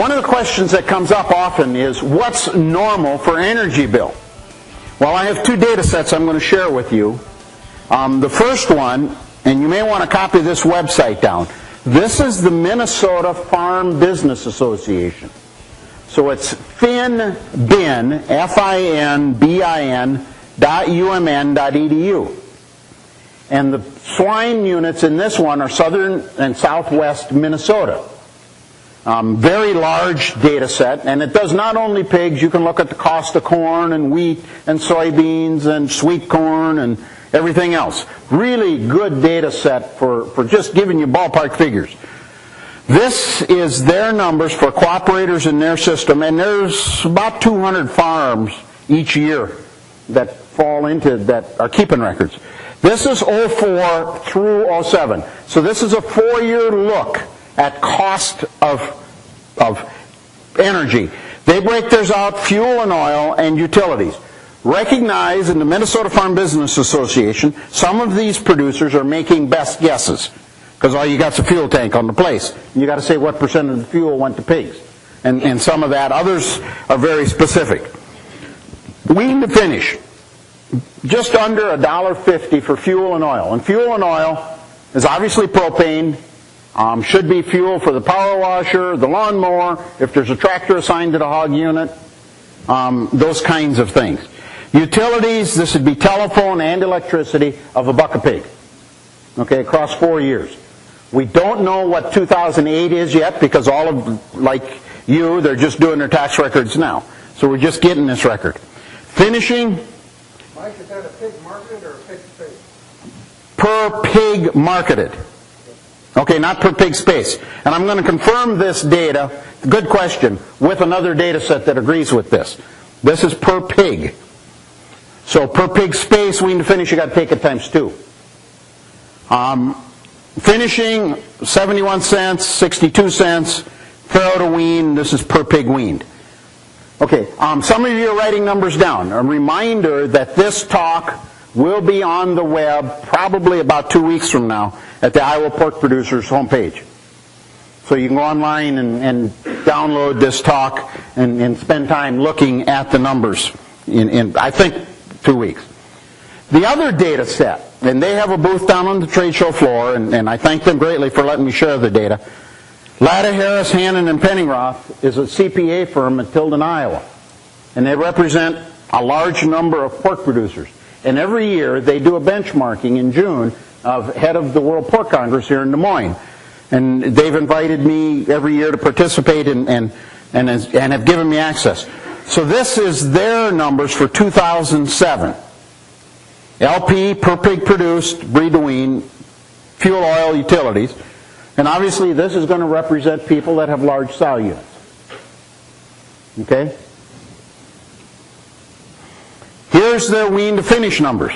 One of the questions that comes up often is, what's normal for energy bill? Well, I have two data sets I'm going to share with you. The first one, and you may want to copy this website down. This is the Minnesota Farm Business Association. So it's finbin, finbin.umn.edu. And the swine units in this one are southern and southwest Minnesota. Very large data set, and it does not only pigs. You can look at the cost of corn and wheat and soybeans and sweet corn and everything else. Really good data set for just giving you ballpark figures. This is their numbers for cooperators in their system, and there's about 200 farms each year that fall into that are keeping records. This is 04 through 07. So this is a 4-year look at cost of energy. They break theirs out, fuel and oil and utilities. Recognize in the Minnesota Farm Business Association, some of these producers are making best guesses, because all you got is a fuel tank on the place. You got to say what percent of the fuel went to pigs, and some of that. Others are very specific. Wean to finish, just under $1.50 for fuel and oil. And fuel and oil is obviously propane. Should be fuel for the power washer, the lawnmower, if there's a tractor assigned to the hog unit, those kinds of things. Utilities, this would be telephone and electricity of $1 a pig, okay, across 4 years. We don't know what 2008 is yet, because all of, like you, they're just doing their tax records now. So we're just getting this record. Finishing. Mike, is that a pig marketed or a pig space? Per pig marketed. Okay, not per pig space. And I'm going to confirm this data, good question, with another data set that agrees with this. This is per pig. So per pig space, wean to finish, you got to take it times 2. Finishing, 71 cents, 62 cents. Farrow to wean, this is per pig weaned. Okay, some of you are writing numbers down. A reminder that this talk will be on the web probably about 2 weeks from now at the Iowa Pork Producers homepage. So you can go online and download this talk and spend time looking at the numbers in I think 2 weeks. The other data set, and they have a booth down on the trade show floor, and I thank them greatly for letting me share the data. Latta, Harris, Hannon, and Penningroth is a CPA firm in Tilden, Iowa. And they represent a large number of pork producers. And every year they do a benchmarking in June of head of the World Pork Congress here in Des Moines. And they've invited me every year to participate and have given me access. So this is their numbers for 2007. LP, per pig produced, breed to wean, fuel, oil, utilities. And obviously this is going to represent people that have large sow units. Okay? Here's their wean to finish numbers.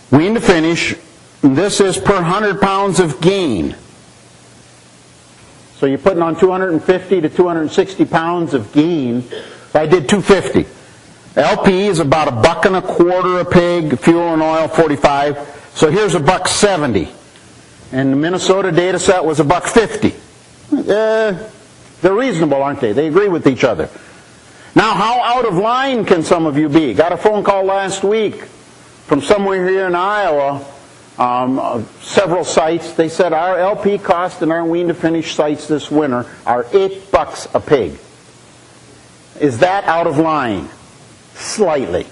Wean to finish, this is per 100 pounds of gain. So you're putting on 250 to 260 pounds of gain. So I did 250. LP is about $1.25 a pig, fuel and oil 45. So here's $1.70. And the Minnesota data set was $1.50. They're reasonable, aren't they? They agree with each other. Now, how out of line can some of you be? Got a phone call last week from somewhere here in Iowa, several sites. They said our LP cost in our wean to finish sites this winter are $8 a pig. Is that out of line? Slightly.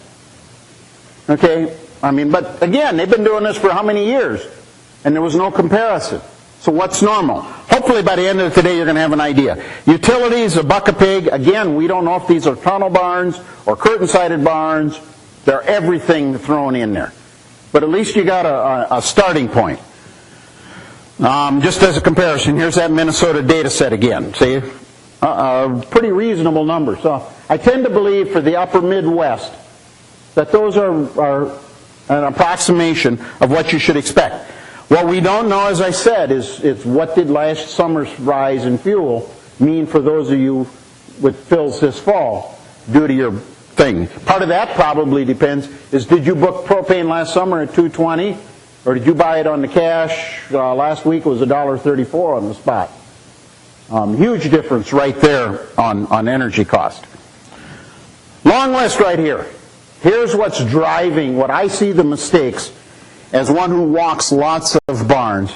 Okay? I mean, but again, they've been doing this for how many years? And there was no comparison. So what's normal? Hopefully by the end of today you're going to have an idea. Utilities, $1 a pig. Again, we don't know if these are tunnel barns or curtain-sided barns. They're everything thrown in there. But at least you got a starting point. Just as a comparison, here's that Minnesota data set again. See? Pretty reasonable numbers. So I tend to believe for the upper Midwest that those are an approximation of what you should expect. What we don't know, as I said, is what did last summer's rise in fuel mean for those of you with fills this fall due to your thing. Part of that probably depends is, did you book propane last summer at $2.20, or did you buy it on the cash? Last week it was $1.34 on the spot. Huge difference right there on energy cost. Long list right here. Here's what's driving what I see the mistakes as one who walks lots of barns.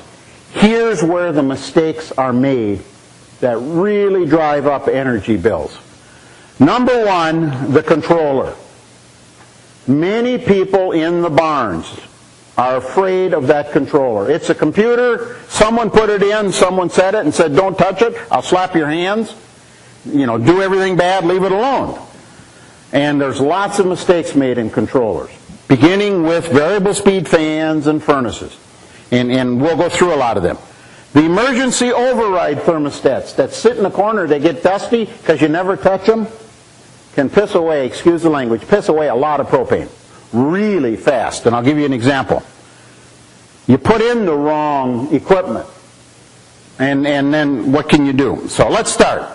Here's where the mistakes are made that really drive up energy bills. Number one, the controller. Many people in the barns are afraid of that controller. It's a computer, someone put it in, someone said it and said, don't touch it, I'll slap your hands, do everything bad, leave it alone. And there's lots of mistakes made in controllers, beginning with variable speed fans and furnaces. And we'll go through a lot of them. The emergency override thermostats that sit in the corner, they get dusty because you never touch them, can piss away, excuse the language, piss away a lot of propane really fast. And I'll give you an example. You put in the wrong equipment, and then what can you do? So let's start.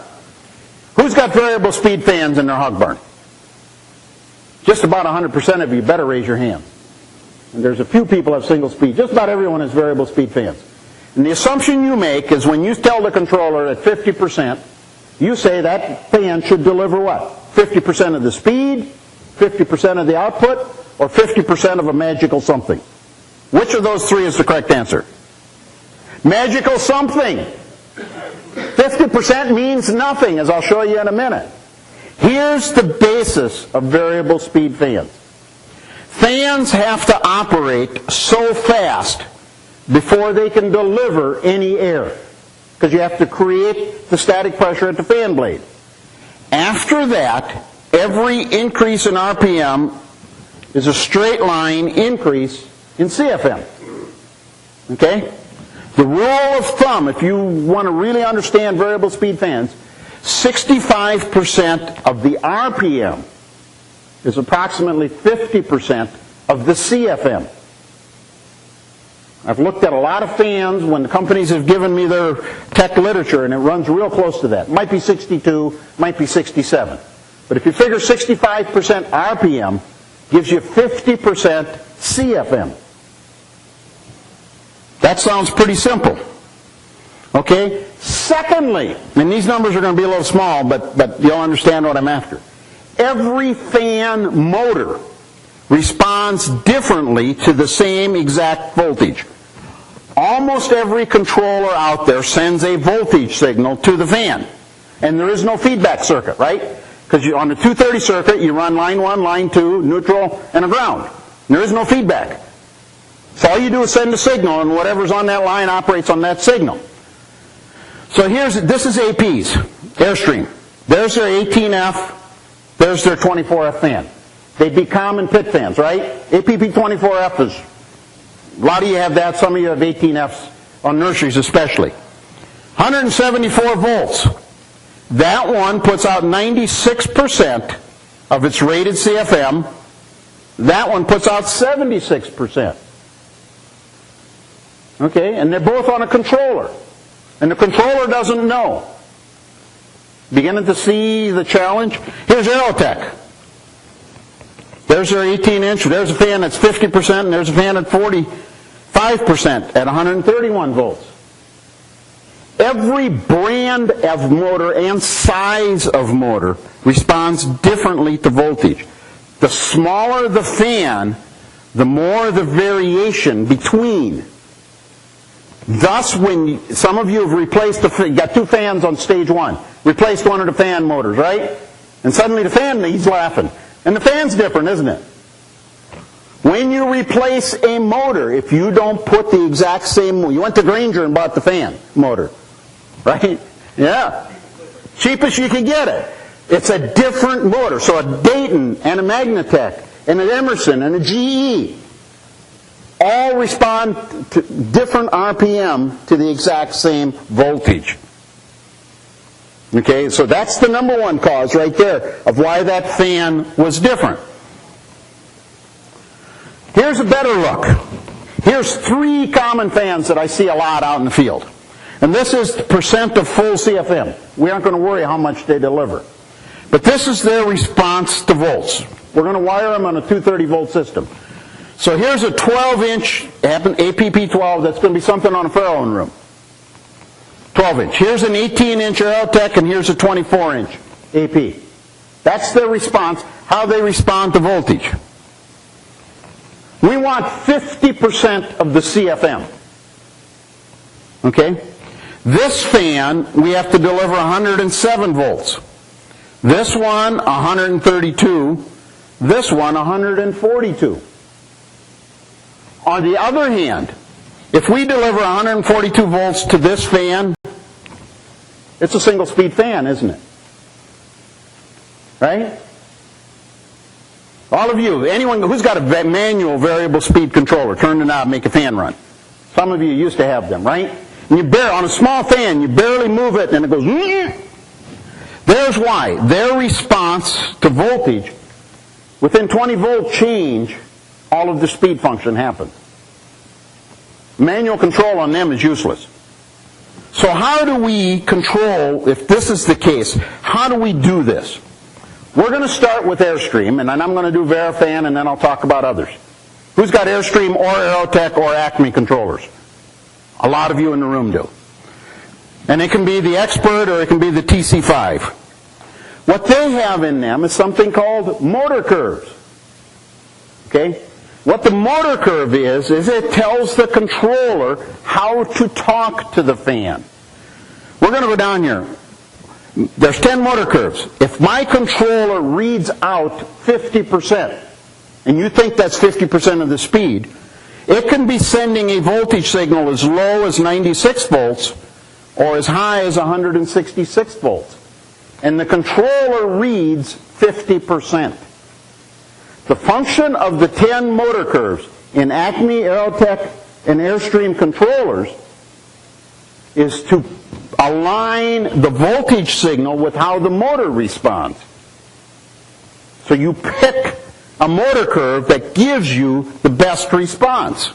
Who's got variable speed fans in their hog barn? Just about 100% of you better raise your hand. And there's a few people have single speed. Just about everyone has variable speed fans. And the assumption you make is when you tell the controller at 50%, you say that fan should deliver what? 50% of the speed, 50% of the output, or 50% of a magical something. Which of those three is the correct answer? Magical something. 50% means nothing, as I'll show you in a minute. Here's the basis of variable speed fans. Fans have to operate so fast before they can deliver any air, because you have to create the static pressure at the fan blade. After that, every increase in RPM is a straight line increase in CFM. Okay? The rule of thumb, if you want to really understand variable speed fans, 65% of the RPM is approximately 50% of the CFM. I've looked at a lot of fans when the companies have given me their tech literature, and it runs real close to that. It might be 62, might be 67. But if you figure 65% RPM gives you 50% CFM. That sounds pretty simple. Okay? Secondly, and these numbers are going to be a little small, but you'll understand what I'm after. Every fan motor responds differently to the same exact voltage. Almost every controller out there sends a voltage signal to the fan. And there is no feedback circuit, right? Because on the 230 circuit, you run line 1, line 2, neutral, and a ground. There is no feedback. So all you do is send a signal, and whatever's on that line operates on that signal. So this is AP's, Airstream. There's their 18F, there's their 24F fan. They'd be common pit fans, right? APP 24F is, a lot of you have that, some of you have 18Fs, on nurseries especially. 174 volts. That one puts out 96% of its rated CFM. That one puts out 76%. Okay, and they're both on a controller. And the controller doesn't know. Beginning to see the challenge? Here's Aerotech. There's their 18-inch. There's a fan that's 50%, and there's a fan at 45% at 131 volts. Every brand of motor and size of motor responds differently to voltage. The smaller the fan, the more the variation between. Thus, when some of you have replaced, got two fans on stage 1, replaced one of the fan motors, right? And suddenly the fan, he's laughing. And the fan's different, isn't it? When you replace a motor, if you don't put the exact same, you went to Granger and bought the fan motor, right? Yeah. Cheapest you can get it. It's a different motor. So a Dayton and a Magnatech and an Emerson and a GE all respond to different RPM to the exact same voltage. Okay, so that's the number one cause right there of why that fan was different. Here's a better look. Here's 3 common fans that I see a lot out in the field. And this is the percent of full CFM. We aren't going to worry how much they deliver. But this is their response to volts. We're going to wire them on a 230 volt system. So here's a 12-inch APP 12 that's going to be something on a Farallon room. 12-inch. Here's an 18-inch Aerotech, and here's a 24-inch AP. That's their response, how they respond to voltage. We want 50% of the CFM. Okay? This fan, we have to deliver 107 volts. This one, 132. This one, 142. On the other hand, if we deliver 142 volts to this fan, it's a single-speed fan, isn't it? Right? All of you, anyone who's got a manual variable speed controller, turn the knob, make a fan run. Some of you used to have them, right? And you on a small fan, you barely move it, and it goes. There's why. Their response to voltage, within 20 volt change, all of the speed function happens. Manual control on them is useless. So how do we control, if this is the case, how do we do this? We're going to start with Airstream, and then I'm going to do Verifan, and then I'll talk about others. Who's got Airstream or Aerotech or Acme controllers? A lot of you in the room do. And it can be the Expert or it can be the TC5. What they have in them is something called motor curves. Okay? What the motor curve is it tells the controller how to talk to the fan. We're going to go down here. There's 10 motor curves. If my controller reads out 50%, and you think that's 50% of the speed, it can be sending a voltage signal as low as 96 volts or as high as 166 volts. And the controller reads 50%. The function of the 10 motor curves in Acme, Aerotech, and Airstream controllers is to align the voltage signal with how the motor responds. So you pick a motor curve that gives you the best response.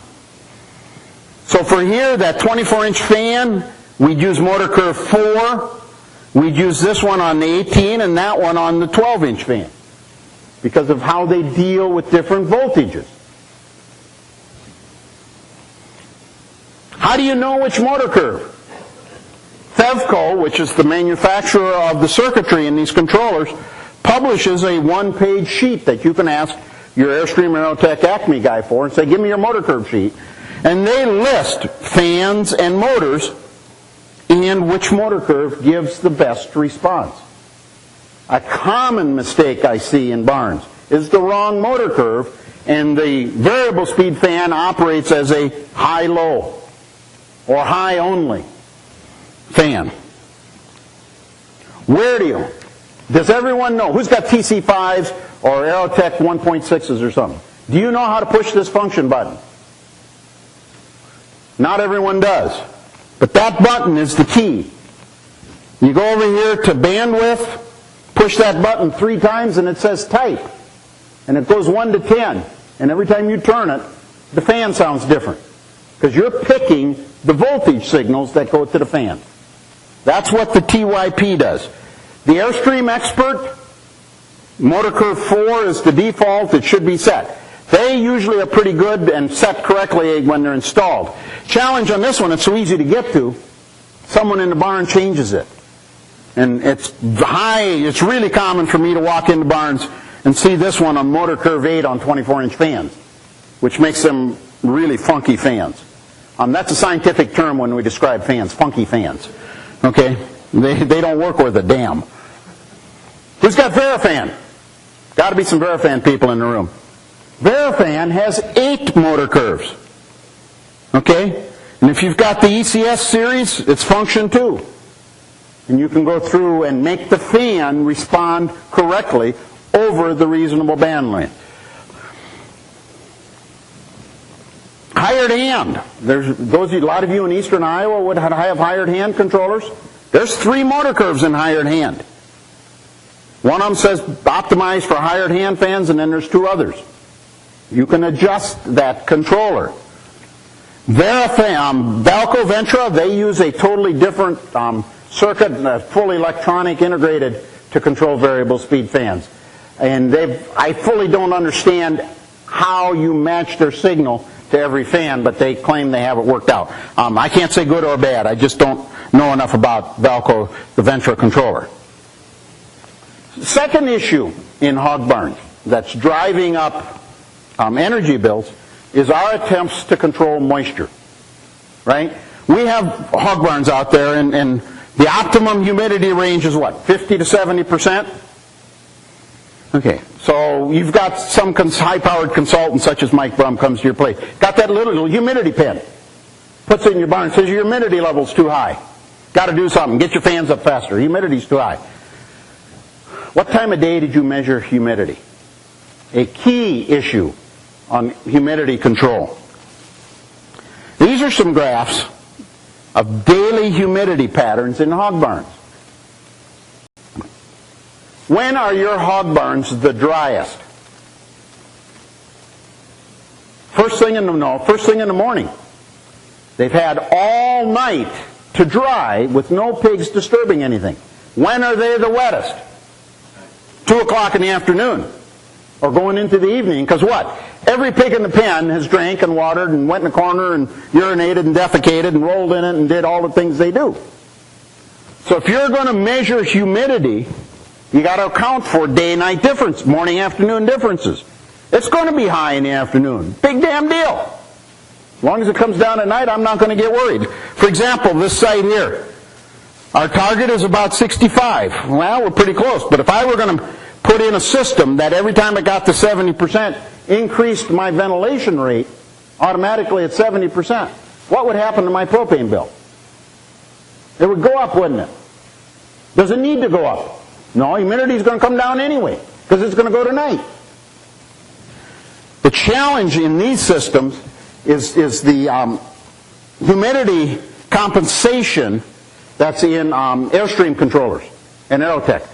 So for here, that 24-inch fan, we'd use motor curve 4. We'd use this one on the 18 and that one on the 12-inch fan because of how they deal with different voltages. How do you know which motor curve? Fevco, which is the manufacturer of the circuitry in these controllers, publishes a one-page sheet that you can ask your Airstream, Aerotech, Acme guy for and say, give me your motor curve sheet. And they list fans and motors and which motor curve gives the best response. A common mistake I see in barns is the wrong motor curve, and the variable speed fan operates as a high-low or high-only fan. Does everyone know? Who's got TC5s or Aerotech 1.6s or something? Do you know how to push this function button? Not everyone does. But that button is the key. You go over here to bandwidth, push that button 3 times, and it says type. And it goes 1 to 10. And every time you turn it, the fan sounds different. Because you're picking the voltage signals that go to the fan. That's what the TYP does. The Airstream Expert, motor curve 4 is the default. It should be set. They usually are pretty good and set correctly when they're installed. Challenge on this one, it's so easy to get to, someone in the barn changes it. And it's high, it's really common for me to walk into barns and see this one on motor curve 8 on 24-inch fans, which makes them really funky fans. That's a scientific term when we describe fans, funky fans. Okay? They don't work worth a damn. Who's got Verifan? Got to be some Verifan people in the room. Verifan has 8 motor curves. Okay? And if you've got the ECS series, it's function 2. And you can go through and make the fan respond correctly over the reasonable band length. Hired hand. A lot of you in eastern Iowa would have hired hand controllers. There's 3 motor curves in hired hand. One of them says optimized for hired hand fans, and then there's 2 others. You can adjust that controller. Verifan, Balco Ventra, they use a totally different circuit, fully electronic, integrated to control variable speed fans. And I fully don't understand how you match their signal to every fan, but they claim they have it worked out. I can't say good or bad. I just don't know enough about Velco, the Ventra controller. Second issue in hog barns that's driving up energy bills is our attempts to control moisture, right? We have hog barns out there, and the optimum humidity range is what, 50 to 70%? Okay, so you've got some high-powered consultant such as Mike Brumm comes to your place. Got that little humidity pen. Puts it in your barn, says your humidity level's too high. Got to do something. Get your fans up faster. Humidity's too high. What time of day did you measure humidity? A key issue on humidity control. These are some graphs of daily humidity patterns in hog barns. When are your hog barns the driest? First thing in the morning. They've had all night to dry with no pigs disturbing anything. When are they the wettest? 2 o'clock in the afternoon. Or going into the evening, because what? Every pig in the pen has drank and watered and went in the corner and urinated and defecated and rolled in it and did all the things they do. So if you're going to measure humidity, you got to account for day-night difference, morning-afternoon differences. It's going to be high in the afternoon. Big damn deal. As long as it comes down at night, I'm not going to get worried. For example, this site here. Our target is about 65. Well, we're pretty close. But if I were going to put in a system that every time it got to 70% increased my ventilation rate automatically at 70%, what would happen to my propane bill? It would go up, wouldn't it? Does it need to go up? No, humidity is going to come down anyway because it's going to go to night. The challenge in these systems is the humidity compensation that's in Airstream controllers and Aerotech.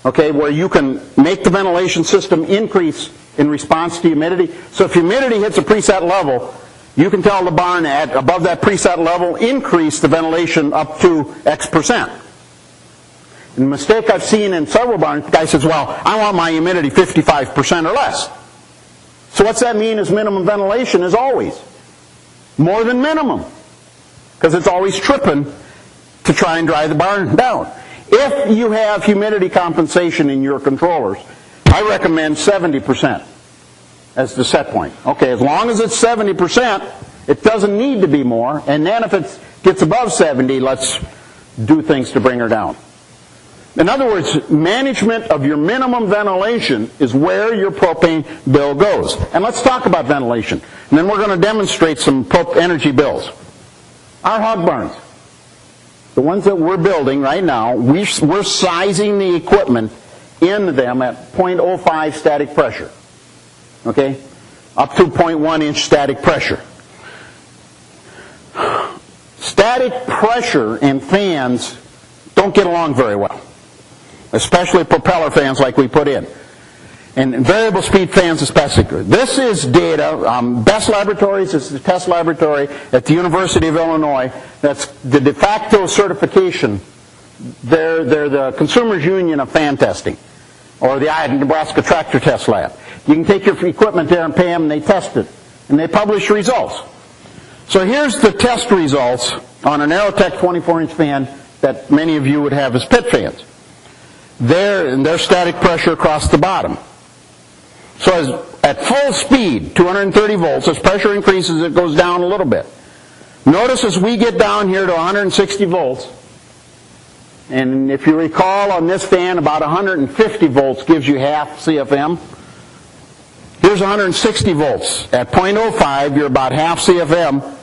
Okay, where you can make the ventilation system increase in response to humidity. So if humidity hits a preset level, you can tell the barn at above that preset level, increase the ventilation up to X%. And the mistake I've seen in several barns, the guy says, well, I want my humidity 55% or less. So what's that mean is minimum ventilation is always more than minimum, because it's always tripping to try and dry the barn down. If you have humidity compensation in your controllers, I recommend 70% as the set point. Okay, as long as it's 70%, it doesn't need to be more. And then if it gets above 70, let's do things to bring her down. In other words, management of your minimum ventilation is where your propane bill goes. And let's talk about ventilation. And then we're going to demonstrate some energy bills. Our hog barns, the ones that we're building right now, we're sizing the equipment into them at 0.05 static pressure. Okay? Up to 0.1 inch static pressure. Static pressure and fans don't get along very well, especially propeller fans like we put in. And variable speed fans especially. This is data, Best Laboratories is the test laboratory at the University of Illinois. That's the de facto certification. They're the Consumers Union of fan testing, or the Nebraska Tractor Test Lab. You can take your equipment there and pay them, and they test it. And they publish results. So here's the test results on an Aerotech 24-inch fan that many of you would have as pit fans. Their static pressure across the bottom. So at full speed, 230 volts, as pressure increases, it goes down a little bit. Notice as we get down here to 160 volts, and if you recall on this fan, about 150 volts gives you half CFM. Here's 160 volts. At 0.05, you're about half CFM.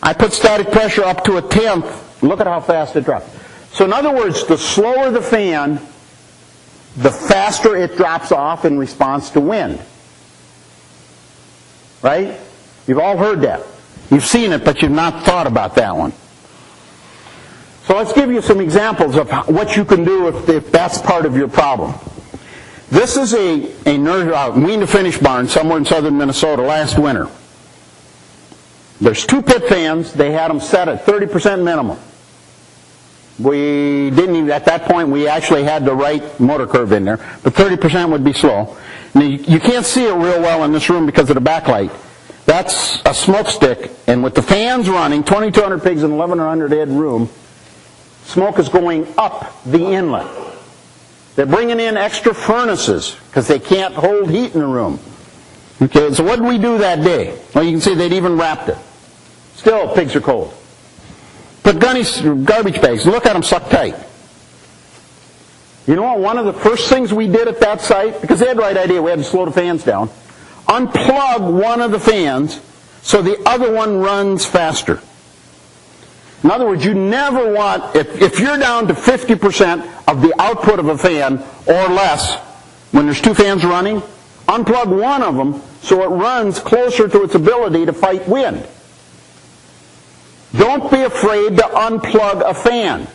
I put static pressure up to a tenth. Look at how fast it drops. So in other words, the slower the fan, the faster it drops off in response to wind. Right? You've all heard that. You've seen it, but you've not thought about that one. So let's give you some examples of what you can do if that's part of your problem. This is a wean to finish barn somewhere in southern Minnesota last winter. There's 2 pit fans. They had them set at 30% minimum. We didn't even, at that point, we actually had the right motor curve in there, but 30% would be slow. Now, you can't see it real well in this room because of the backlight, That's a smokestick, and with the fans running, 2,200 pigs in an 1,100 head room, smoke is going up the inlet. They're bringing in extra furnaces because they can't hold heat in the room. Okay, so what did we do that day? Well, you can see they'd even wrapped it. Still, pigs are cold. Put garbage bags, look at them suck tight. You know what, one of the first things we did at that site, because they had the right idea, we had to slow the fans down, unplug one of the fans so the other one runs faster. In other words, you never want, if you're down to 50% of the output of a fan or less, when there's two fans running, unplug one of them so it runs closer to its ability to fight wind. Don't be afraid to unplug a fan.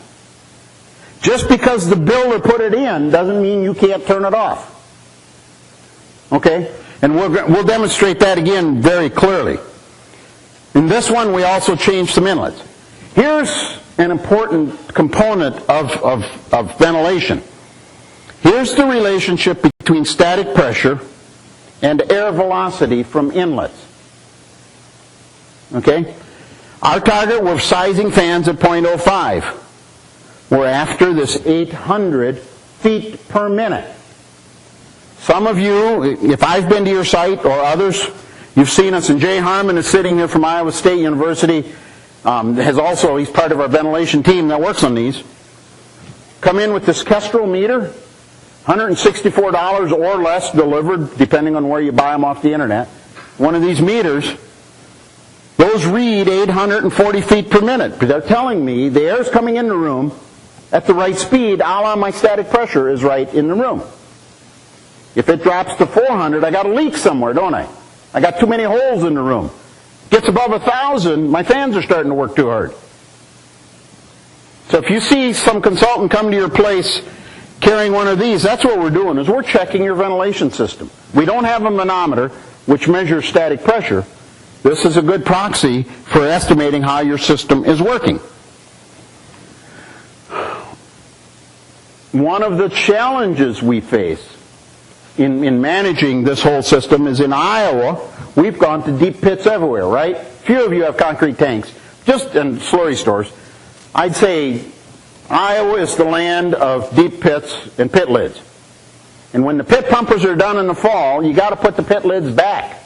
Just because the builder put it in doesn't mean you can't turn it off. Okay? And we'll demonstrate that again very clearly. In this one, we also changed some inlets. Here's an important component of ventilation. Here's the relationship between static pressure and air velocity from inlets. Okay? Our target, we're sizing fans at 0.05. We're after this 800 feet per minute. Some of you, if I've been to your site or others, you've seen us, and Jay Harmon is sitting here from Iowa State University, he's part of our ventilation team that works on these. Come in with this Kestrel meter, $164 or less delivered, depending on where you buy them off the internet. One of these meters, those read 840 feet per minute. They're telling me the air's coming in the room at the right speed, a la my static pressure is right in the room. If it drops to 400, I got a leak somewhere, don't I? I got too many holes in the room. Gets above 1,000, my fans are starting to work too hard. So if you see some consultant come to your place carrying one of these, that's what we're doing, is we're checking your ventilation system. We don't have a manometer which measures static pressure. This is a good proxy for estimating how your system is working. One of the challenges we face in managing this whole system is in Iowa, we've gone to deep pits everywhere, right? Few of you have concrete tanks, just in slurry stores. I'd say Iowa is the land of deep pits and pit lids. And when the pit pumpers are done in the fall, you got to put the pit lids back.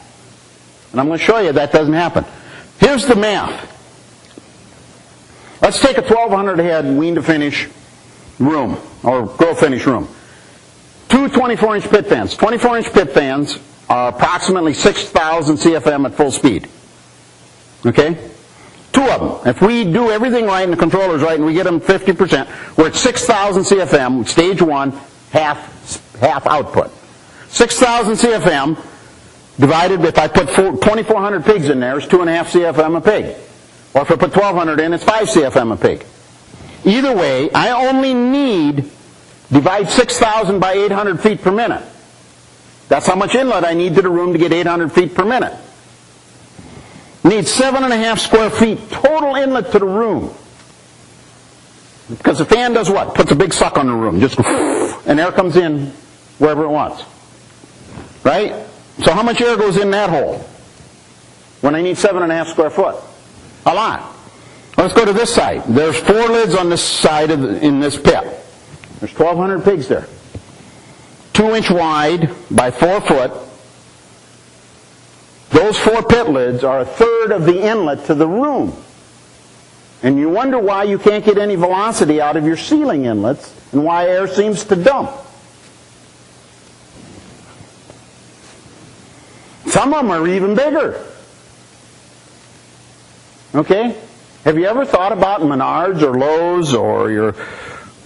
And I'm going to show you that doesn't happen. Here's the math. Let's take a 1,200 head wean to finish room, or grow finish room. Two 24-inch pit fans. 24-inch pit fans are approximately 6,000 CFM at full speed. Okay? Two of them. If we do everything right and the controller's right and we get them 50%, we're at 6,000 CFM, stage one, half output. 6,000 CFM divided, if I put 2,400 pigs in there, is 2.5 CFM a pig. Or if I put 1,200 in, it's 5 CFM a pig. Either way, I only need, divide 6,000 by 800 feet per minute. That's how much inlet I need to the room to get 800 feet per minute. Need 7.5 square feet total inlet to the room. Because the fan does what? Puts a big suck on the room. Just and air comes in wherever it wants. Right? So how much air goes in that hole when I need 7.5 square foot? A lot. Let's go to this side. There's 4 lids on this side in this pit. There's 1,200 pigs there. 2-inch wide by 4 foot. Those 4 pit lids are 1/3 of the inlet to the room. And you wonder why you can't get any velocity out of your ceiling inlets and why air seems to dump. Some of them are even bigger. Okay? Have you ever thought about Menards or Lowe's or your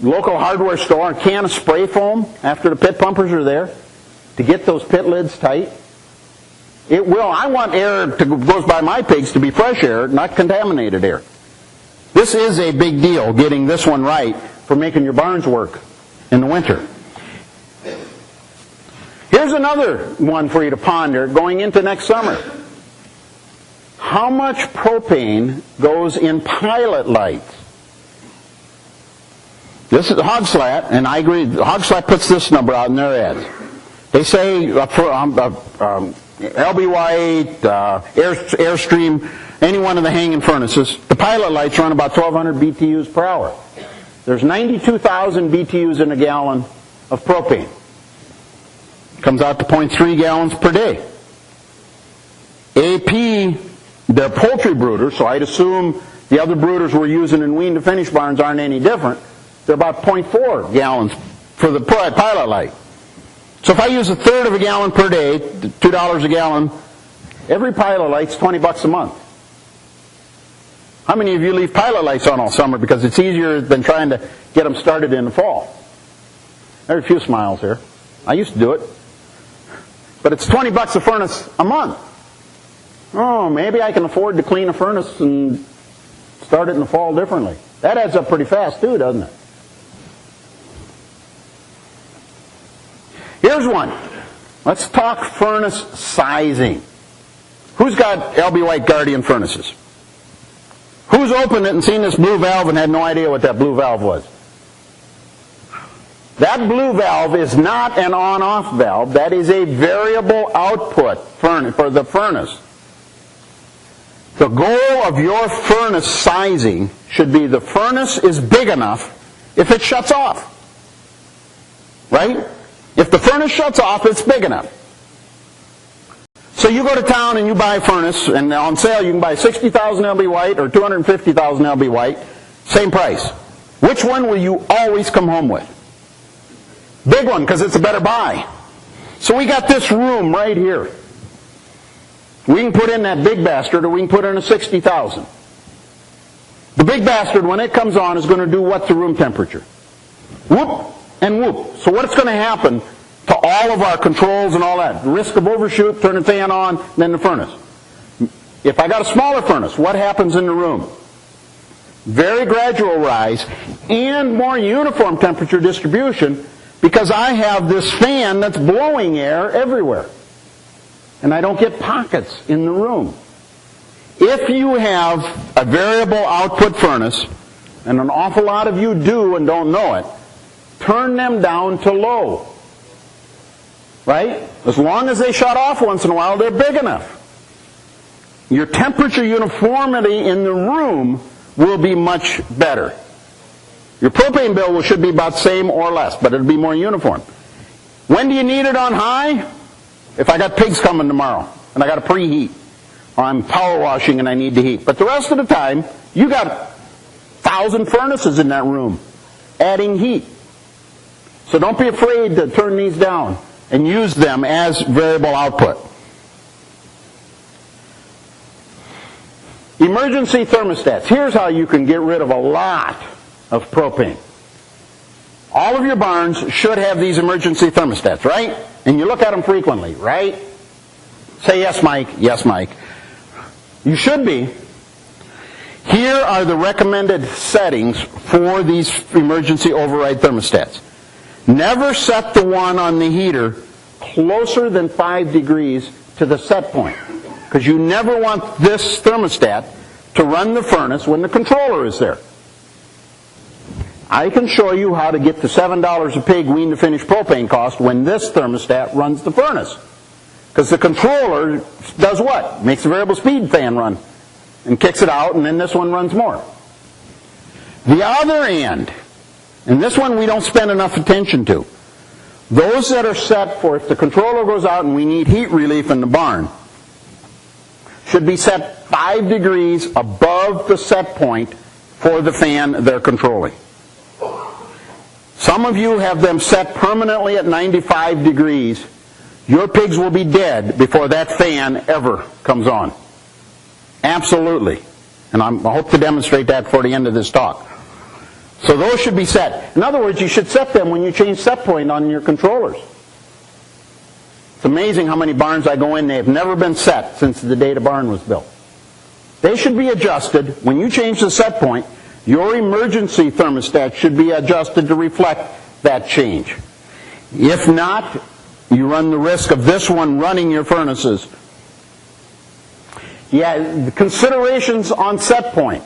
local hardware store, a can of spray foam after the pit pumpers are there to get those pit lids tight? It will. I want air that goes by my pigs to be fresh air, not contaminated air. This is a big deal, getting this one right for making your barns work in the winter. Here's another one for you to ponder going into next summer. How much propane goes in pilot lights? This is Hogslat, and I agree. Hogslat puts this number out in their ads. They say LB White, Airstream, any one of the hanging furnaces, the pilot lights run about 1,200 BTUs per hour. There's 92,000 BTUs in a gallon of propane. Comes out to 0.3 gallons per day. AP, they're poultry brooders, so I'd assume the other brooders we're using in wean to finish barns aren't any different. They're about 0.4 gallons for the pilot light. So if I use a third of a gallon per day, $2 a gallon, every pilot light's $20 a month. How many of you leave pilot lights on all summer because it's easier than trying to get them started in the fall? There are a few smiles here. I used to do it. But it's $20 a furnace a month. Oh, maybe I can afford to clean a furnace and start it in the fall differently. That adds up pretty fast too, doesn't it? Here's one. Let's talk furnace sizing. Who's got LB White Guardian furnaces? Who's opened it and seen this blue valve and had no idea what that blue valve was? That blue valve is not an on-off valve. That is a variable output for the furnace. The goal of your furnace sizing should be the furnace is big enough if it shuts off. Right? If the furnace shuts off, it's big enough. So you go to town and you buy a furnace, and on sale you can buy 60,000 LB White or 250,000 LB White, same price. Which one will you always come home with? Big one, because it's a better buy. So we got this room right here. We can put in that big bastard, or we can put in a 60,000. The big bastard, when it comes on, is going to do what to room temperature? Whoop and whoop. So what's going to happen to all of our controls and all that? Risk of overshoot, turn the fan on, then the furnace. If I got a smaller furnace, what happens in the room? Very gradual rise and more uniform temperature distribution, because I have this fan that's blowing air everywhere. And I don't get pockets in the room. If you have a variable output furnace, and an awful lot of you do and don't know it, turn them down to low. Right? As long as they shut off once in a while, they're big enough. Your temperature uniformity in the room will be much better. Your propane bill should be about the same or less, but it'll be more uniform. When do you need it on high? If I got pigs coming tomorrow, and I got to preheat, or I'm power washing and I need to heat. But the rest of the time, you got 1,000 furnaces in that room, adding heat. So don't be afraid to turn these down and use them as variable output. Emergency thermostats. Here's how you can get rid of a lot of propane. All of your barns should have these emergency thermostats, right? And you look at them frequently, right? Say yes, Mike. Yes, Mike. You should be. Here are the recommended settings for these emergency override thermostats. Never set the one on the heater closer than 5 degrees to the set point, because you never want this thermostat to run the furnace when the controller is there. I can show you how to get the $7 a pig wean to finish propane cost when this thermostat runs the furnace. Because the controller does what? Makes a variable speed fan run and kicks it out, and then this one runs more. The other end, and this one we don't spend enough attention to, those that are set for if the controller goes out and we need heat relief in the barn, should be set 5 degrees above the set point for the fan they're controlling. Some of you have them set permanently at 95 degrees. Your pigs will be dead before that fan ever comes on. Absolutely. And I hope to demonstrate that before the end of this talk. So those should be set. In other words, you should set them when you change set point on your controllers. It's amazing how many barns I go in, they have never been set since the day the barn was built. They should be adjusted. When you change the set point, your emergency thermostat should be adjusted to reflect that change. If not, you run the risk of this one running your furnaces. Yeah, the considerations on set point.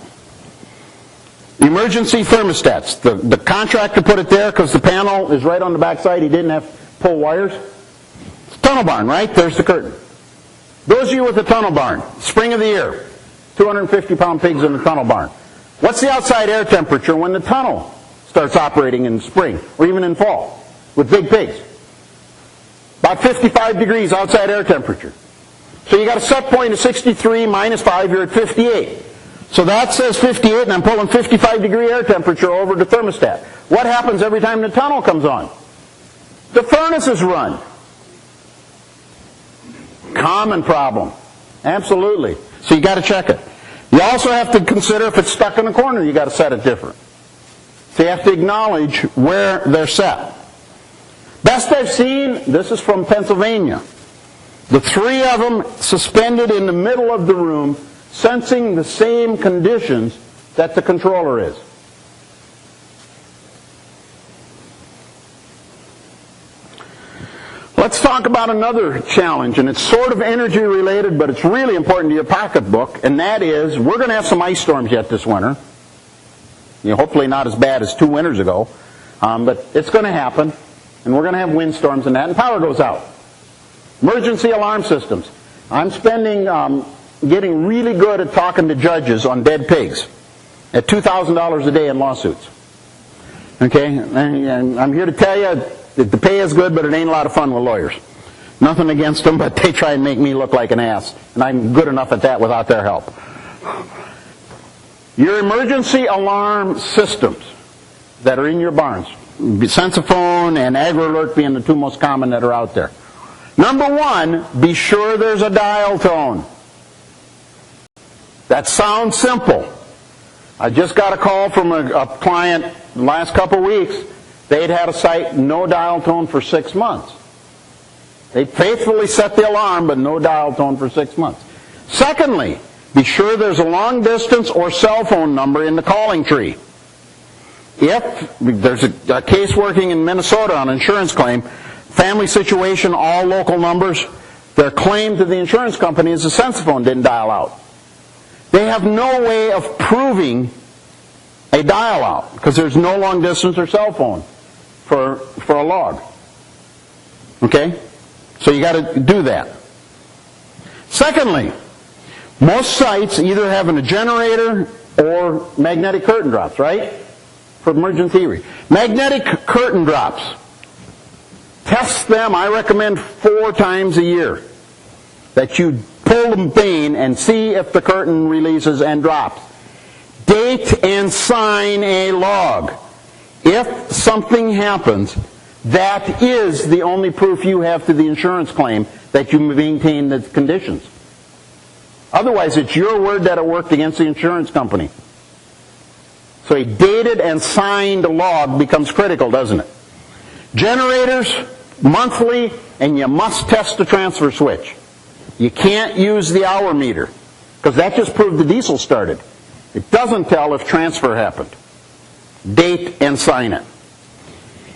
Emergency thermostats. The contractor put it there because the panel is right on the back side. He didn't have to pull wires. It's a tunnel barn, right? There's the curtain. Those of you with a tunnel barn, spring of the year, 250-pound pigs in the tunnel barn. What's the outside air temperature when the tunnel starts operating in spring or even in fall with big pigs? About 55 degrees outside air temperature. So you got a set point of 63 minus 5, you're at 58. So that says 58, and I'm pulling 55-degree air temperature over the thermostat. What happens every time the tunnel comes on? The furnaces run. Common problem. Absolutely. So you got to check it. You also have to consider if it's stuck in a corner, you got to set it different. So you have to acknowledge where they're set. Best I've seen, this is from Pennsylvania. The 3 of them suspended in the middle of the room, sensing the same conditions that the controller is. Let's talk about another challenge, and it's sort of energy related, but it's really important to your pocketbook, and that is we're going to have some ice storms yet this winter. Hopefully not as bad as 2 winters ago, but it's going to happen, and we're going to have windstorms and that, and power goes out. Emergency alarm systems. I'm getting really good at talking to judges on dead pigs at $2,000 a day in lawsuits. Okay, and I'm here to tell you that the pay is good, but it ain't a lot of fun with lawyers. Nothing against them, but they try and make me look like an ass, and I'm good enough at that without their help. Your emergency alarm systems that are in your barns, Sensiphone and AgriAlert being the 2 most common that are out there. Number 1, be sure there's a dial tone. That sounds simple. I just got a call from a client the last couple weeks. They'd had a site, no dial tone for 6 months. They faithfully set the alarm, but no dial tone for 6 months. Secondly, be sure there's a long distance or cell phone number in the calling tree. If there's a case working in Minnesota on an insurance claim, family situation, all local numbers, their claim to the insurance company is the Sensiphone didn't dial out. They have no way of proving a dial out because there's no long distance or cell phone for a log. Okay? So you got to do that. Secondly, most sites either having a generator or magnetic curtain drops, right? For emergency. Magnetic curtain drops. Test them, I recommend 4 times a year. That you pull the pane and see if the curtain releases and drops. Date and sign a log. If something happens, that is the only proof you have to the insurance claim that you maintain the conditions. Otherwise, it's your word that it worked against the insurance company. So a dated and signed log becomes critical, doesn't it? Generators, monthly, and you must test the transfer switch. You can't use the hour meter, because that just proved the diesel started. It doesn't tell if transfer happened. Date and sign it.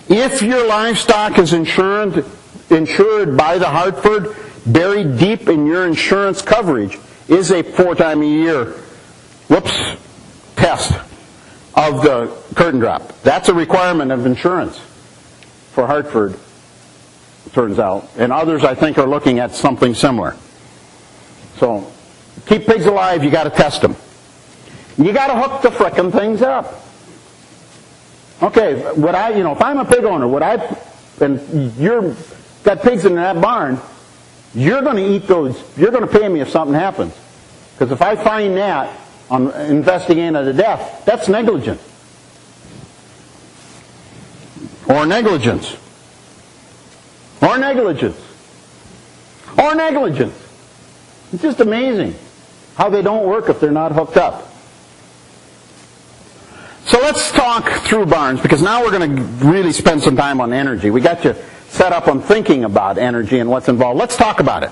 If your livestock is insured by the Hartford, buried deep in your insurance coverage is a 4-time-a-year test of the curtain drop. That's a requirement of insurance for Hartford, it turns out. And others, I think, are looking at something similar. So, keep pigs alive, you got to test them. You got to hook the frickin' things up. Okay, if I'm a pig owner, and you've got pigs in that barn, you're going to eat those, you're going to pay me if something happens. Because if I find that on investigating to death, that's negligent. Or negligence. Or negligence. Or negligence. It's just amazing how they don't work if they're not hooked up. So let's talk through barns, because now we're going to really spend some time on energy. We got you set up on thinking about energy and what's involved. Let's talk about it.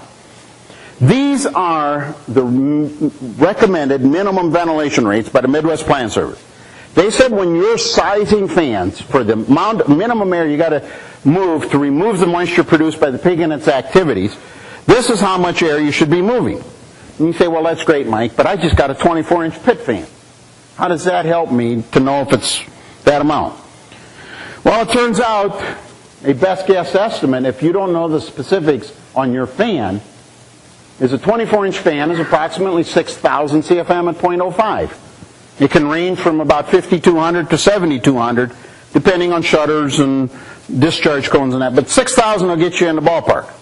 These are the recommended minimum ventilation rates by the Midwest Plant Service. They said when you're sizing fans for the minimum air you got to move to remove the moisture produced by the pig and its activities, this is how much air you should be moving. And you say, well, that's great, Mike, but I just got a 24-inch pit fan. How does that help me to know if it's that amount? Well, it turns out a best guess estimate, if you don't know the specifics on your fan, is a 24-inch fan is approximately 6,000 CFM at 0.05. It can range from about 5,200 to 7,200, depending on shutters and discharge cones and that. But 6,000 will get you in the ballpark.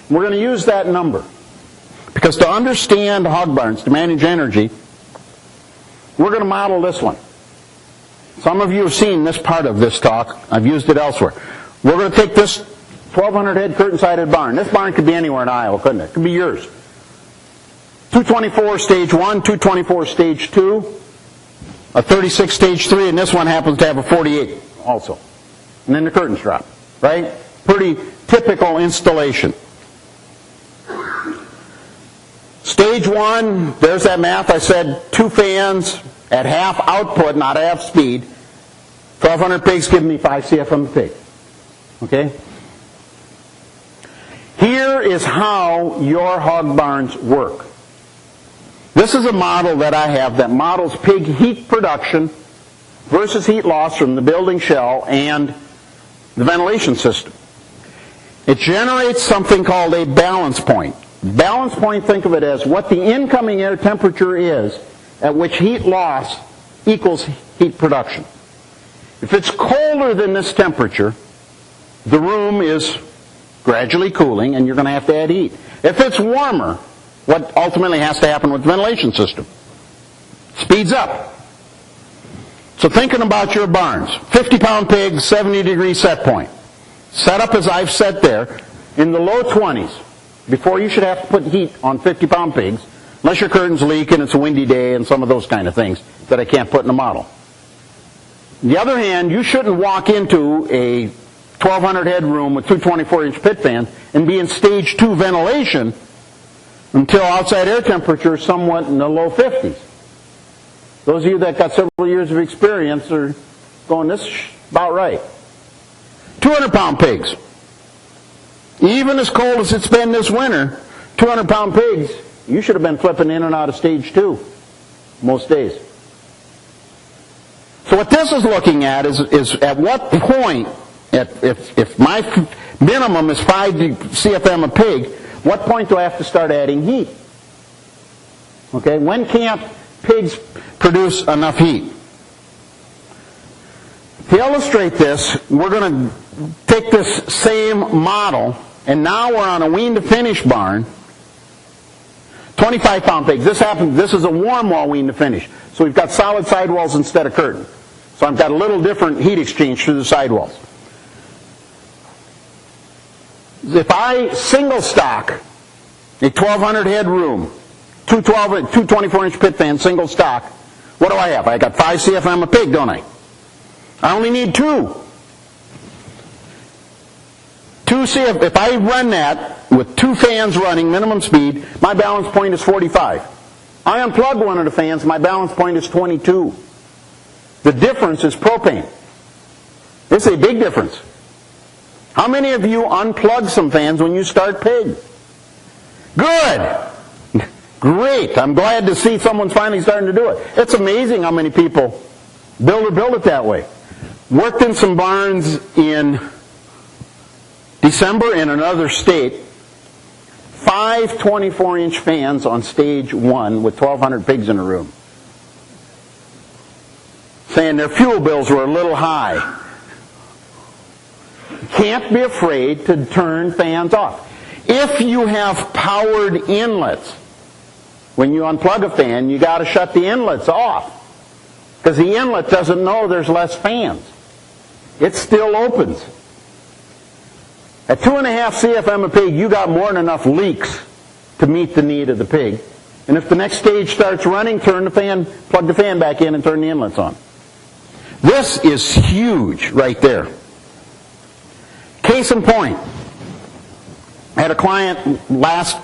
We're going to use that number. Because to understand hog barns, to manage energy, we're going to model this one. Some of you have seen this part of this talk. I've used it elsewhere. We're going to take this 1,200 head curtain-sided barn. This barn could be anywhere in Iowa, couldn't it? It could be yours. 224 stage 1, 224 stage 2, a 36 stage 3, and this one happens to have a 48 also. And then the curtains drop, right? Pretty typical installation. Stage 1, there's that math. I said 2 fans at half output, not half speed. 1,200 pigs give me 5 CFM a pig. Okay? Here is how your hog barns work. This is a model that I have that models pig heat production versus heat loss from the building shell and the ventilation system. It generates something called a balance point. Balance point, think of it as what the incoming air temperature is at which heat loss equals heat production. If it's colder than this temperature, the room is gradually cooling and you're going to have to add heat. If it's warmer, what ultimately has to happen with the ventilation system? Speeds up. So thinking about your barns, 50-pound pigs, 70-degree set point. Set up as I've set there, in the low 20s, before you should have to put heat on 50-pound pigs, unless your curtains leak and it's a windy day and some of those kind of things that I can't put in the model. On the other hand, you shouldn't walk into a 1,200 head room with 2 24-inch pit fans and be in stage 2 ventilation until outside air temperature is somewhat in the low 50s. Those of you that got several years of experience are going, this is about right. 200-pound pigs. Even as cold as it's been this winter, 200-pound pigs, you should have been flipping in and out of stage 2 most days. So what this is looking at is at what point, if my minimum is 5 CFM a pig, what point do I have to start adding heat? Okay, when can't pigs produce enough heat? To illustrate this, we're going to take this same model, and now we're on a wean to finish barn. 25-pound pigs. This is a warm wall wean to finish. So we've got solid sidewalls instead of curtain. So I've got a little different heat exchange through the sidewalls. If I single stock a 1,200 head room, 2 24-inch pit fans, single stock, what do I have? I got 5 CFM a pig, don't I? I only need 2. If I run that with 2 fans running, minimum speed, my balance point is 45. I unplug one of the fans, my balance point is 22. The difference is propane. This is a big difference. How many of you unplug some fans when you start pig? Good. Great. I'm glad to see someone's finally starting to do it. It's amazing how many people build it that way. Worked in some barns in December in another state. 5 24-inch fans on stage 1 with 1,200 pigs in a room. Saying their fuel bills were a little high. Can't be afraid to turn fans off. If you have powered inlets, when you unplug a fan, you got to shut the inlets off. Because the inlet doesn't know there's less fans. It still opens. At 2.5 CFM a pig, you got more than enough leaks to meet the need of the pig. And if the next stage starts running, plug the fan back in and turn the inlets on. This is huge right there. Case in point, I had a client last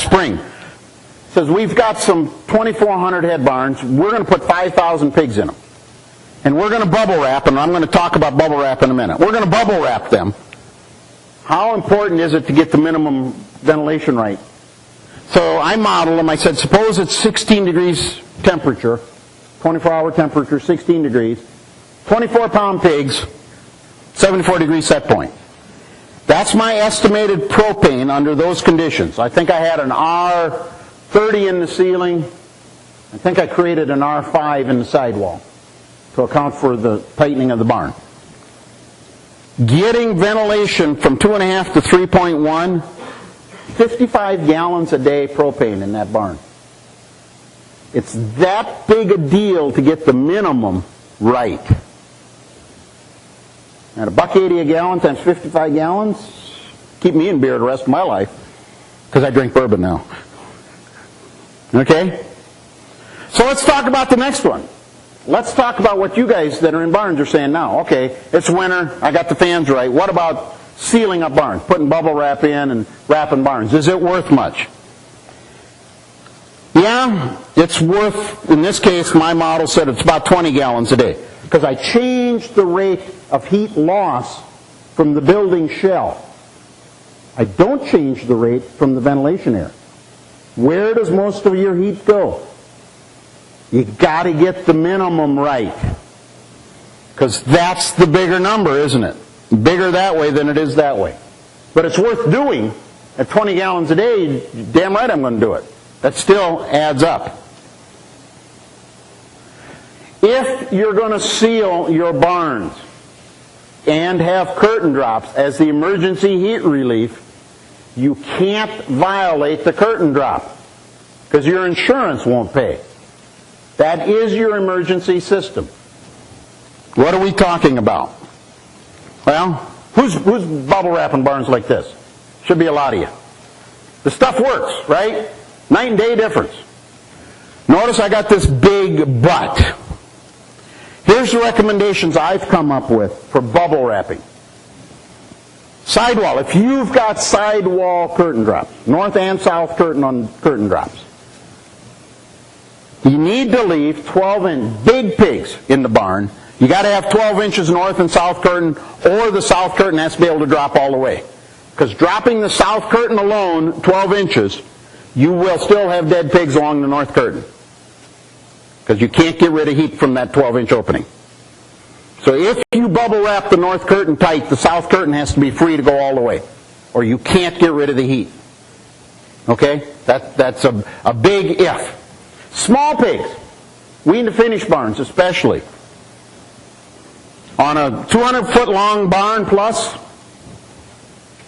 spring, says we've got some 2,400 head barns, we're going to put 5,000 pigs in them. And we're going to bubble wrap, and I'm going to talk about bubble wrap in a minute. We're going to bubble wrap them. How important is it to get the minimum ventilation right? So I modeled them. I said, suppose it's 16 degrees temperature, 24-hour temperature, 16 degrees, 24-pound pigs, 74-degree set point. That's my estimated propane under those conditions. I think I had an R30 in the ceiling. I think I created an R5 in the sidewall to account for the tightening of the barn. Getting ventilation from 2.5 to 3.1, 55 gallons a day propane in that barn. It's that big a deal to get the minimum right. And $1.80 a gallon times 55 gallons, keep me in beer the rest of my life, because I drink bourbon now. Okay? So let's talk about the next one. Let's talk about what you guys that are in barns are saying now. Okay, it's winter, I got the fans right. What about sealing up barns, putting bubble wrap in and wrapping barns? Is it worth much? Yeah, it's worth, in this case, my model said it's about 20 gallons a day. Because I changed the rate of heat loss from the building shell. I don't change the rate from the ventilation air. Where does most of your heat go? You got to get the minimum right. Because that's the bigger number, isn't it? Bigger that way than it is that way. But it's worth doing. At 20 gallons a day, damn right I'm going to do it. That still adds up. If you're going to seal your barns and have curtain drops as the emergency heat relief, you can't violate the curtain drop because your insurance won't pay. That is your emergency system. What are we talking about? Well, who's bubble wrapping barns like this? Should be a lot of you. The stuff works, right? Night and day difference. Notice I got this big butt. Here's the recommendations I've come up with for bubble wrapping. Sidewall. If you've got sidewall curtain drops, north and south curtain drops, you need to leave 12-inch big pigs in the barn. You got to have 12 inches north and south curtain, or the south curtain has to be able to drop all the way. Because dropping the south curtain alone 12 inches, you will still have dead pigs along the north curtain. Because you can't get rid of heat from that 12-inch opening. So if you bubble wrap the north curtain tight, the south curtain has to be free to go all the way. Or you can't get rid of the heat. Okay? That's a big if. Small pigs, wean to finish barns especially. On a 200-foot long barn plus,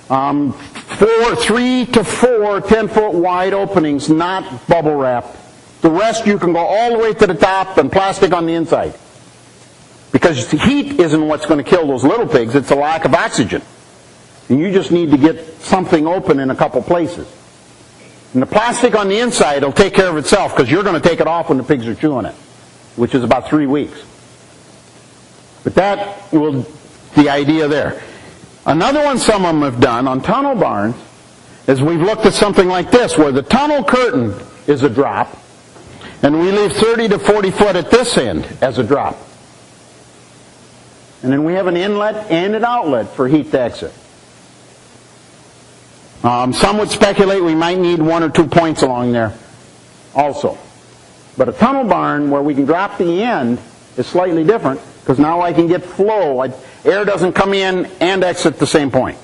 3 to 4 10-foot wide openings, not bubble wrapped. The rest you can go all the way to the top and plastic on the inside. Because the heat isn't what's going to kill those little pigs, it's a lack of oxygen. And you just need to get something open in a couple places. And the plastic on the inside will take care of itself because you're going to take it off when the pigs are chewing it, which is about 3 weeks. But that will the idea there. Another one some of them have done on tunnel barns is we've looked at something like this where the tunnel curtain is a drop and we leave 30 to 40 foot at this end as a drop. And then we have an inlet and an outlet for heat to exit. Some would speculate we might need 1 or 2 points along there also. But a tunnel barn where we can drop the end is slightly different because now I can get flow. Air doesn't come in and exit the same point.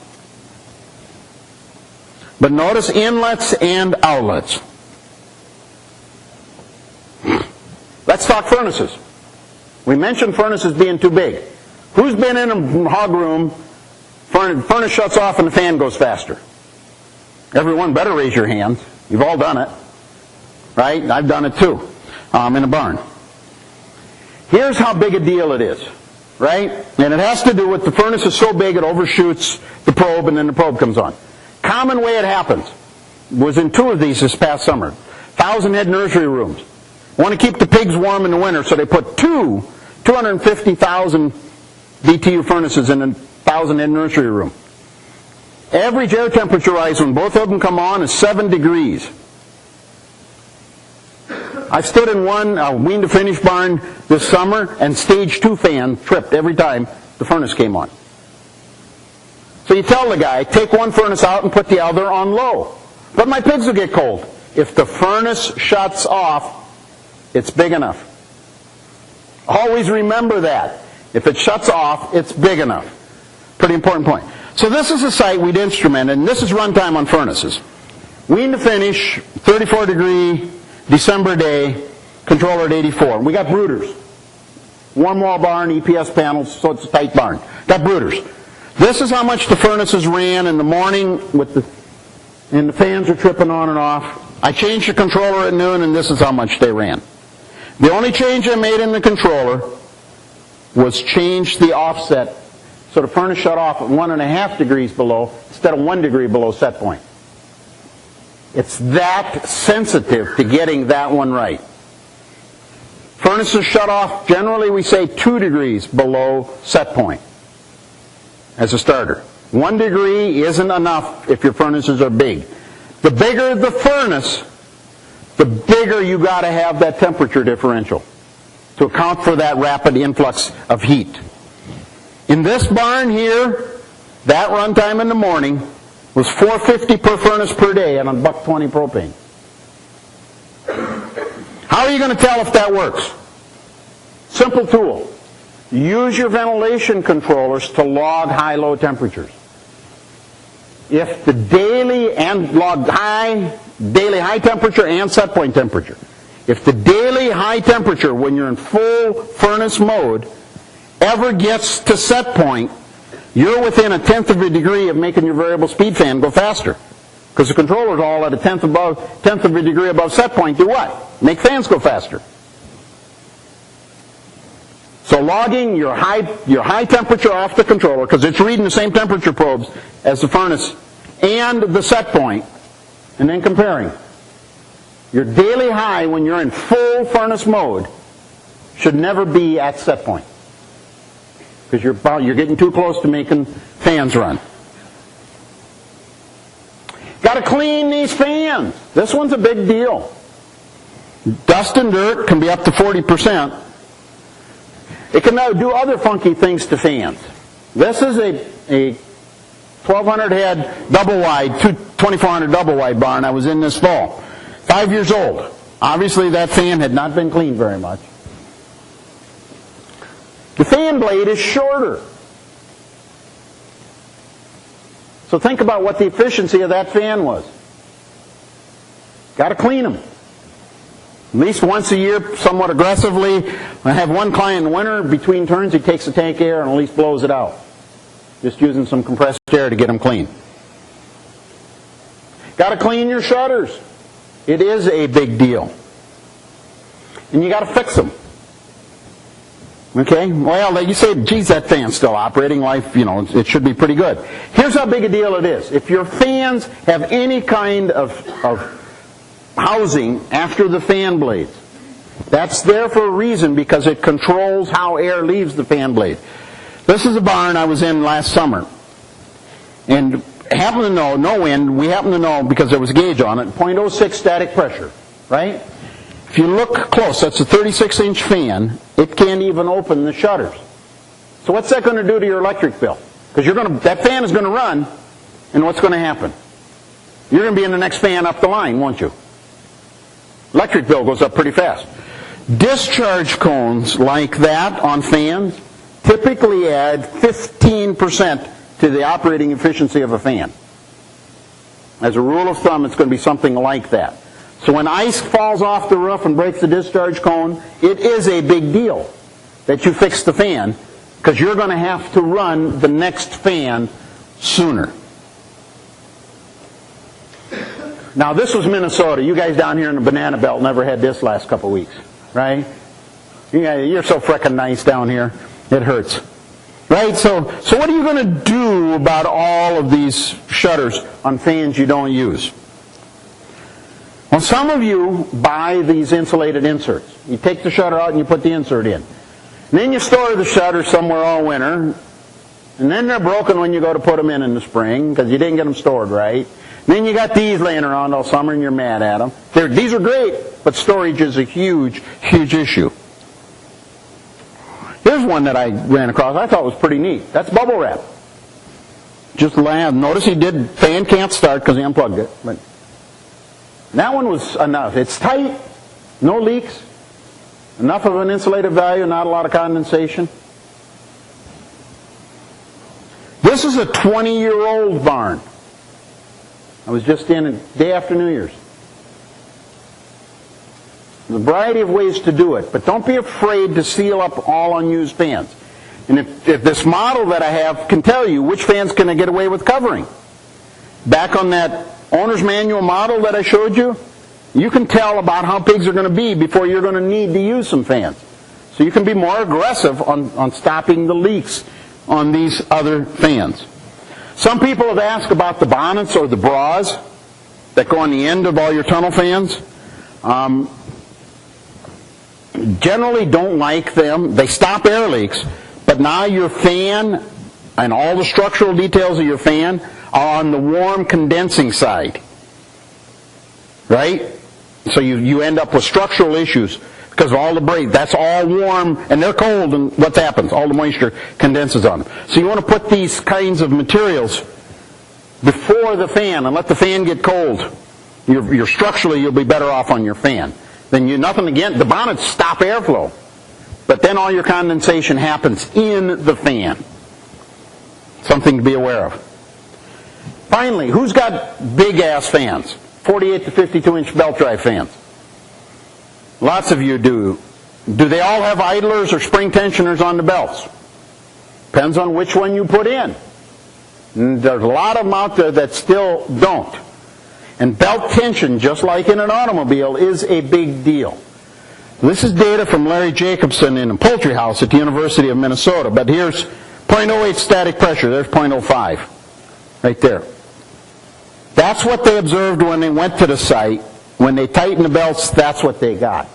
But notice inlets and outlets. Let's talk furnaces. We mentioned furnaces being too big. Who's been in a hog room, furnace shuts off and the fan goes faster? Everyone better raise your hand. You've all done it. Right? I've done it too. In a barn. Here's how big a deal it is. Right? And it has to do with the furnace is so big it overshoots the probe and then the probe comes on. Common way it happens was in 2 of these this past summer. 1,000-head nursery rooms. Want to keep the pigs warm in the winter, so they put 250,000 BTU furnaces in a 1,000-head nursery room. Average air temperature rise when both of them come on is 7 degrees. I stood in one wean to finish barn this summer and stage 2 fan tripped every time the furnace came on. So you tell the guy, take one furnace out and put the other on low. But my pigs will get cold. If the furnace shuts off, it's big enough. Always remember that. If it shuts off, it's big enough. Pretty important point. So this is a site we'd instrumented, and this is runtime on furnaces. Wean to finish, 34 degree, December day, controller at 84. We got brooders. Warm wall barn, EPS panels, so it's a tight barn. Got brooders. This is how much the furnaces ran in the morning and the fans are tripping on and off. I changed the controller at noon, and this is how much they ran. The only change I made in the controller was change the offset so the furnace shut off at 1.5 degrees below instead of 1 degree below set point. It's that sensitive to getting that one right. Furnaces shut off, generally we say 2 degrees below set point as a starter. 1 degree isn't enough if your furnaces are big. The bigger the furnace, the bigger you got to have that temperature differential to account for that rapid influx of heat. In this barn here, that runtime in the morning was $4.50 per furnace per day and on $1.20 propane. How are you going to tell if that works? Simple tool. Use your ventilation controllers to log high-low temperatures. If the daily and log daily high temperature and set point temperature. If the daily high temperature when you're in full furnace mode ever gets to set point, you're within 1/10 of a degree of making your variable speed fan go faster. Because the controller's all at 1/10 of a degree above set point. Do what? Make fans go faster. So logging your high temperature off the controller, because it's reading the same temperature probes as the furnace and the set point, and then comparing. Your daily high when you're in full furnace mode should never be at set point, because you're getting too close to making fans run. Got to clean these fans. This one's a big deal. Dust and dirt can be up to 40%. It can now do other funky things to fans. This is a 1,200 head double wide, 2,400 double wide barn I was in this fall. 5 years old. Obviously that fan had not been cleaned very much. The fan blade is shorter. So think about what the efficiency of that fan was. Got to clean them. At least once a year, somewhat aggressively. I have one client in winter, between turns he takes the tank air and at least blows it out. Just using some compressed air to get them clean. Got to clean your shutters. It is a big deal. And you got to fix them. Okay? Well, you say, geez, that fan's still operating. Life, it should be pretty good. Here's how big a deal it is. If your fans have any kind of housing after the fan blades, that's there for a reason, because it controls how air leaves the fan blade. This is a barn I was in last summer. And happen to know, no wind, we happen to know, because there was a gauge on it, 0.06 static pressure, right? If you look close, that's a 36-inch fan. It can't even open the shutters. So what's that going to do to your electric bill? Because that fan is going to run, and what's going to happen? You're going to be in the next fan up the line, won't you? Electric bill goes up pretty fast. Discharge cones like that on fans typically add 15% to the operating efficiency of a fan. As a rule of thumb, it's going to be something like that. So when ice falls off the roof and breaks the discharge cone, it is a big deal that you fix the fan, because you're going to have to run the next fan sooner. Now this was Minnesota. You guys down here in the banana belt never had this last couple of weeks, right? You're so frickin' nice down here. It hurts. Right? So what are you going to do about all of these shutters on fans you don't use? Well, some of you buy these insulated inserts. You take the shutter out and you put the insert in. And then you store the shutters somewhere all winter. And then they're broken when you go to put them in the spring, because you didn't get them stored right. And then you got these laying around all summer and you're mad at them. These are great, but storage is a huge, huge issue. Here's one that I ran across I thought was pretty neat. That's bubble wrap. Just notice he did fan can't start because he unplugged it. But that one was enough. It's tight, no leaks, enough of an insulative value, not a lot of condensation. This This is a 20-year-old barn. I was just in it day after New Year's. There's a variety of ways to do it, but don't be afraid to seal up all unused fans. And if this model that I have can tell you which fans can I get away with covering. Back on that owner's manual model that I showed you, you can tell about how pigs are going to be before you're going to need to use some fans. So you can be more aggressive on stopping the leaks on these other fans. Some people have asked about the bonnets or the bras that go on the end of all your tunnel fans. Generally don't like them. They stop air leaks, but now your fan and all the structural details of your fan are on the warm condensing side. Right? So you end up with structural issues because of all the braid. That's all warm, and they're cold, and what happens? All the moisture condenses on them. So you want to put these kinds of materials before the fan and let the fan get cold. You're structurally, you'll be better off on your fan. Then nothing again. The bonnets stop airflow, but then all your condensation happens in the fan. Something to be aware of. Finally, who's got big-ass fans? 48 to 52-inch belt drive fans. Lots of you do. Do they all have idlers or spring tensioners on the belts? Depends on which one you put in. And there's a lot of them out there that still don't. And belt tension, just like in an automobile, is a big deal. This is data from Larry Jacobson in a poultry house at the University of Minnesota. But here's 0.08 static pressure. There's 0.05 right there. That's what they observed when they went to the site. When they tightened the belts, that's what they got.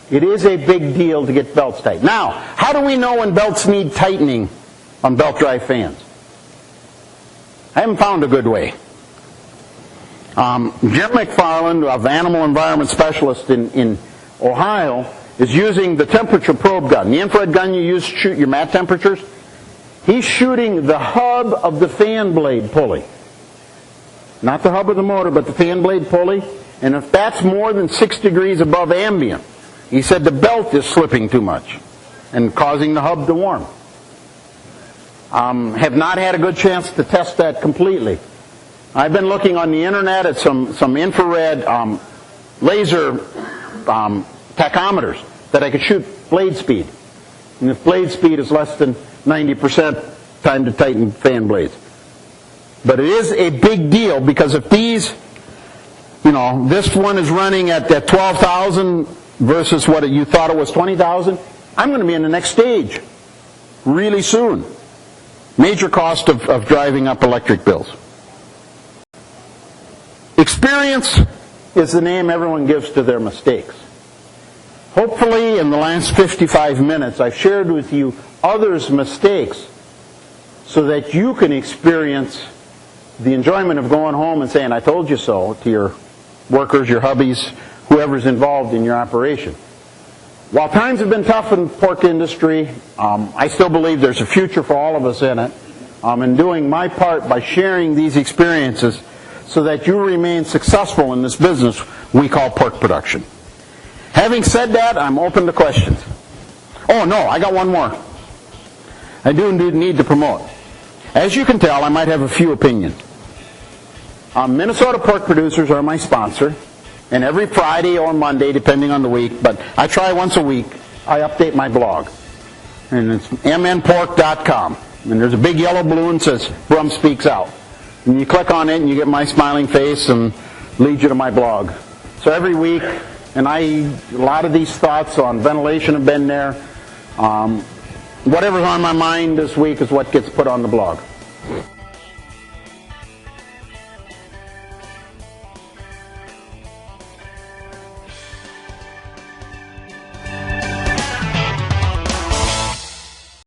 It is a big deal to get belts tight. Now, how do we know when belts need tightening on belt drive fans? I haven't found a good way. Jim McFarland, of Animal Environment Specialist in Ohio, is using the temperature probe gun, the infrared gun you use to shoot your mat temperatures. He's shooting the hub of the fan blade pulley. Not the hub of the motor, but the fan blade pulley. And if that's more than 6 degrees above ambient, he said the belt is slipping too much and causing the hub to warm. Have not had a good chance to test that completely. I've been looking on the internet at some infrared laser tachometers that I could shoot blade speed. And if blade speed is less than 90%, time to tighten fan blades. But it is a big deal because if these, this one is running at 12,000 versus what you thought it was 20,000, I'm going to be in the next stage really soon. Major cost of driving up electric bills. Experience is the name everyone gives to their mistakes. Hopefully in the last 55 minutes I've shared with you others' mistakes so that you can experience the enjoyment of going home and saying, I told you so, to your workers, your hubbies, whoever's involved in your operation. While times have been tough in the pork industry, I still believe there's a future for all of us in it. And doing my part by sharing these experiences so that you remain successful in this business we call pork production. Having said that, I'm open to questions. Oh no, I got one more. I do need to promote. As you can tell, I might have a few opinions. Minnesota Pork Producers are my sponsor, and every Friday or Monday, depending on the week, but I try once a week, I update my blog. And it's mnpork.com. And there's a big yellow balloon that says, Brumm Speaks Out. And you click on it and you get my smiling face and leads you to my blog. So every week, and a lot of these thoughts on ventilation have been there. Whatever's on my mind this week is what gets put on the blog.